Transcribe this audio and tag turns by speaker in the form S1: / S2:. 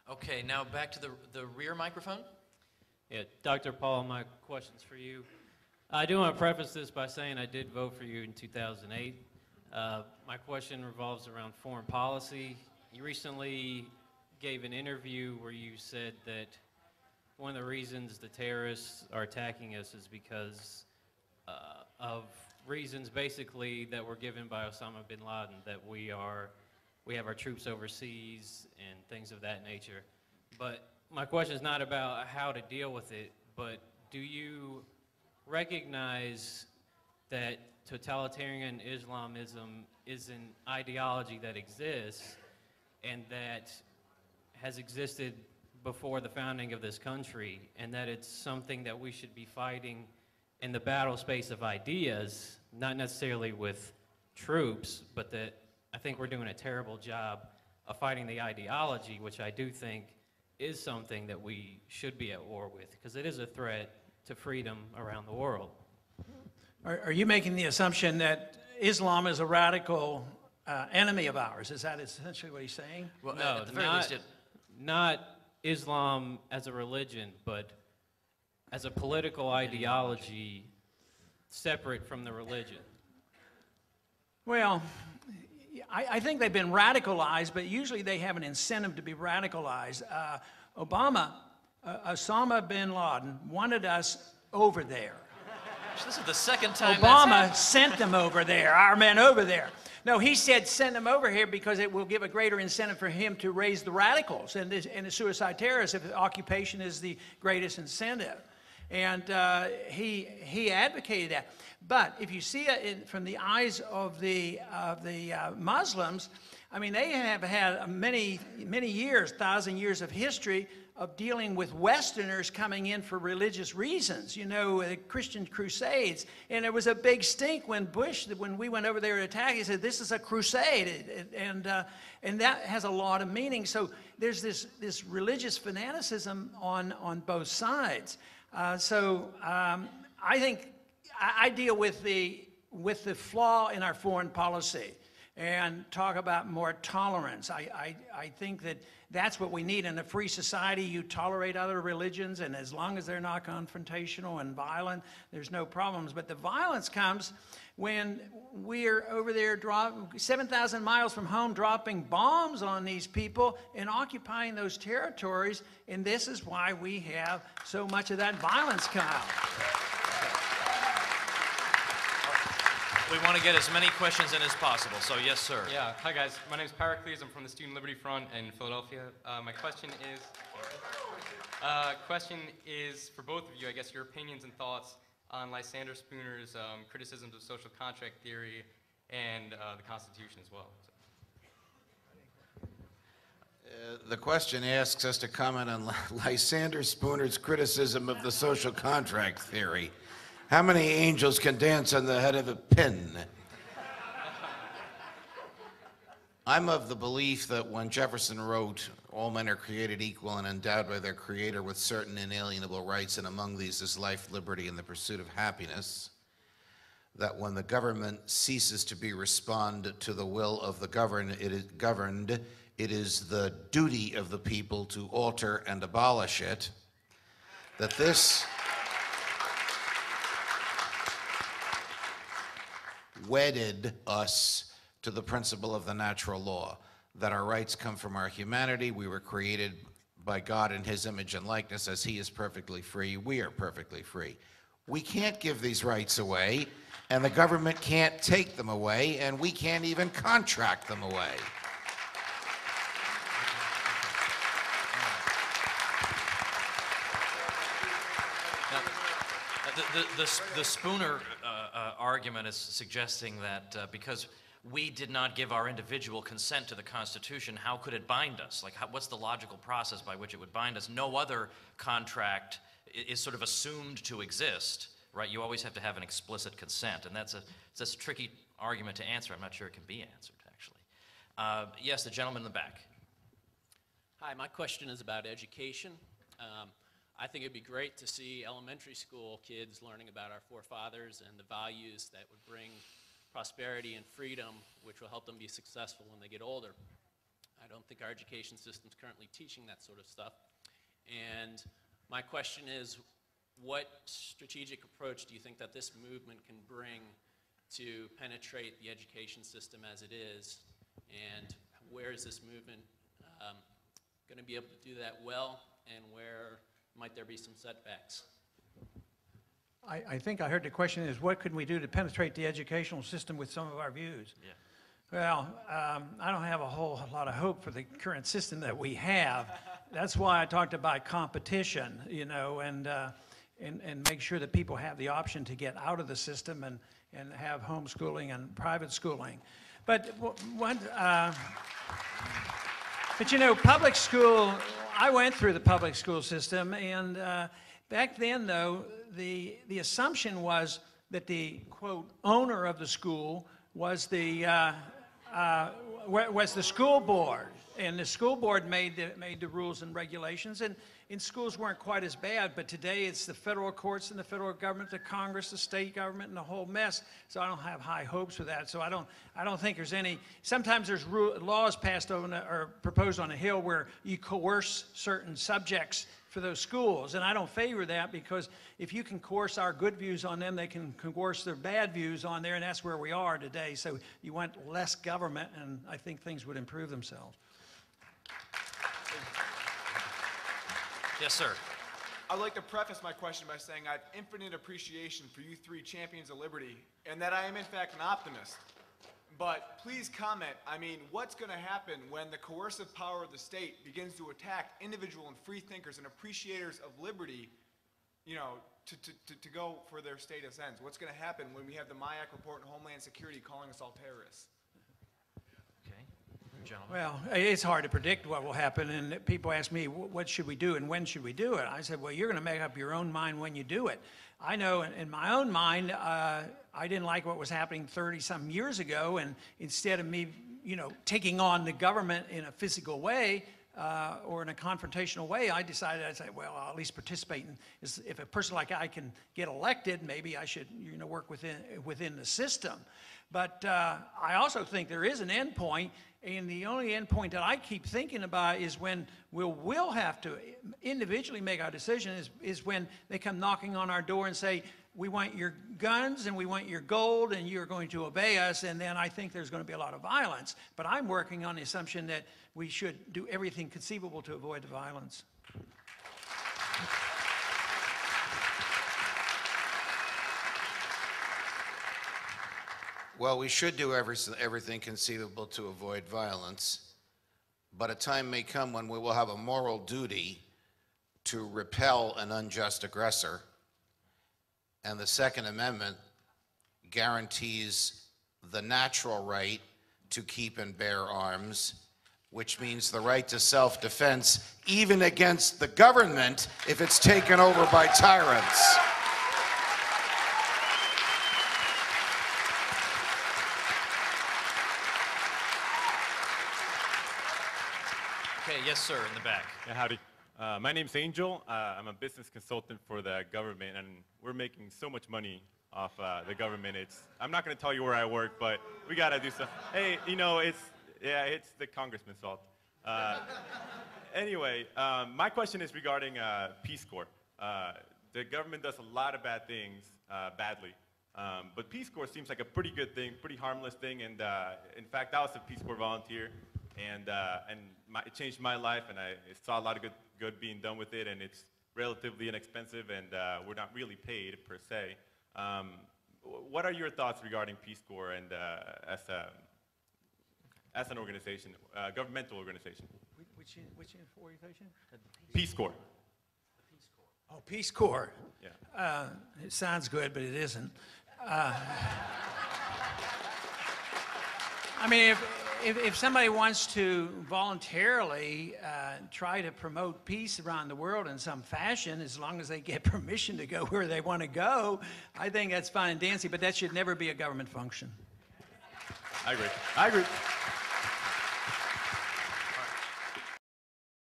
S1: Okay, now back to the rear microphone.
S2: Yeah, Dr. Paul, my question's for you. I do want to preface this by saying I did vote for you in 2008. My question revolves around foreign policy. You recently gave an interview where you said that one of the reasons the terrorists are attacking us is because of reasons basically that were given by Osama bin Laden, that we have our troops overseas and things of that nature. But my question is not about how to deal with it, but do you recognize that totalitarian Islamism is an ideology that exists and that has existed before the founding of this country, and that it's something that we should be fighting in the battle space of ideas, not necessarily with troops, but that I think we're doing a terrible job of fighting the ideology, which I do think is something that we should be at war with, because it is a threat to freedom around the world.
S3: Are you making the assumption that Islam is a radical enemy of ours? Is that essentially what he's saying?
S1: Well,
S2: No,
S1: at the very least,
S2: not Islam as a religion, but as a political ideology separate from the religion.
S3: Well, I think they've been radicalized, but usually they have an incentive to be radicalized. Osama bin Laden wanted us over there.
S1: this is the second time
S3: Obama sent them over there, our men over there. No, he said send them over here because it will give a greater incentive for him to raise the radicals and the suicide terrorists if occupation is the greatest incentive. And he advocated that. But if you see it from the eyes of the Muslims, I mean, they have had many years, 1,000 years of history of dealing with Westerners coming in for religious reasons, you know, the Christian crusades. And there was a big stink when when we went over there to attack, he said, this is a crusade. And that has a lot of meaning. So there's this religious fanaticism on both sides. I think I deal with the flaw in our foreign policy and talk about more tolerance. I think that's what we need in a free society. You tolerate other religions, and as long as they're not confrontational and violent, there's no problems. But the violence comes when we're over there 7,000 miles from home dropping bombs on these people and occupying those territories, and this is why we have so much of that violence come out.
S1: we want to get as many questions in as possible, so yes, sir.
S4: Yeah, hi guys. My name is Pericles. I'm from the Student Liberty Front in Philadelphia. My question is for both of you, I guess, your opinions and thoughts on Lysander Spooner's criticisms of social contract theory and the Constitution as well.
S5: The question asks us to comment on Lysander Spooner's criticism of the social contract theory. How many angels can dance on the head of a pin? I'm of the belief that when Jefferson wrote, all men are created equal and endowed by their Creator with certain inalienable rights, and among these is life, liberty, and the pursuit of happiness, that when the government ceases to be respond to the will of the governed, it is the duty of the people to alter and abolish it, that this wedded us to the principle of the natural law, that our rights come from our humanity. We were created by God in His image and likeness. As He is perfectly free, we are perfectly free. We can't give these rights away, and the government can't take them away, and we can't even contract them away.
S1: The Spooner argument is suggesting that because we did not give our individual consent to the Constitution, how could it bind us? Like, what's the logical process by which it would bind us? No other contract is sort of assumed to exist, right? You always have to have an explicit consent, and that's a tricky argument to answer. I'm not sure it can be answered, actually. Yes, the gentleman in the back.
S6: Hi, my question is about education. I think it'd be great to see elementary school kids learning about our forefathers and the values that would bring prosperity and freedom, which will help them be successful when they get older. I don't think our education system's currently teaching that sort of stuff. And my question is, what strategic approach do you think that this movement can bring to penetrate the education system as it is? And where is this movement going to be able to do that well, and where might there be some setbacks?
S3: I think I heard the question is, what could we do to penetrate the educational system with some of our views?
S1: Yeah.
S3: Well, I don't have a whole lot of hope for the current system that we have. That's why I talked about competition, you know, and make sure that people have the option to get out of the system and have homeschooling and private schooling. But but you know, public school, I went through the public school system, and back then, though, the assumption was that the, quote, owner of the school was the school board, and the school board made the rules and regulations, and schools weren't quite as bad, but today it's the federal courts and the federal government, the Congress, the state government, and the whole mess. So I don't have high hopes for that. So I don't think there's any. Sometimes there's laws passed or proposed on a Hill where you coerce certain subjects for those schools, and I don't favor that, because if you can coerce our good views on them, they can coerce their bad views on there, and that's where we are today. So you want less government, and I think things would improve themselves.
S1: Yes, sir.
S7: I'd like to preface my question by saying I have infinite appreciation for you three champions of liberty, and that I am in fact an optimist. But please comment, I mean, what's going to happen when the coercive power of the state begins to attack individual and free thinkers and appreciators of liberty, you know, to go for their status ends? What's going to happen when we have the MIAC report and Homeland Security calling us all terrorists?
S1: Okay. Gentlemen.
S3: Well, it's hard to predict what will happen, and people ask me, what should we do and when should we do it? I said, well, you're going to make up your own mind when you do it. I know in my own mind, I didn't like what was happening 30-some years ago, and instead of me, you know, taking on the government in a physical way or in a confrontational way, I decided, I'd say, well, I'll at least participate. If a person like I can get elected, maybe I should, you know, work within the system. But I also think there is an end point, and the only end point that I keep thinking about is when we'll have to individually make our decision is when they come knocking on our door and say, we want your guns and we want your gold and you're going to obey us, and then I think there's going to be a lot of violence. But I'm working on the assumption that we should do everything conceivable to avoid the violence.
S5: Well, we should do everything conceivable to avoid violence, but a time may come when we will have a moral duty to repel an unjust aggressor, and the Second Amendment guarantees the natural right to keep and bear arms, which means the right to self-defense, even against the government if it's taken over by tyrants.
S1: Okay, yes, sir, in the back.
S8: Yeah, howdy. My name's Angel. I'm a business consultant for the government, and we're making so much money off the government. I'm not going to tell you where I work, but we got to do stuff. Hey, you know, it's the congressman's fault. Anyway, my question is regarding Peace Corps. The government does a lot of bad things badly, but Peace Corps seems like a pretty good thing, pretty harmless thing, and in fact, I was a Peace Corps volunteer, and it changed my life, and I saw a lot of good being done with it, and it's relatively inexpensive, and we're not really paid per se. What are your thoughts regarding Peace Corps and as an organization, governmental organization?
S3: Which organization?
S8: Peace Corps.
S3: Oh, Peace Corps.
S8: Yeah.
S3: It sounds good, but it isn't. I mean, if somebody wants to voluntarily try to promote peace around the world in some fashion, as long as they get permission to go where they want to go, I think that's fine and dandy, but that should never be a government function.
S8: I agree.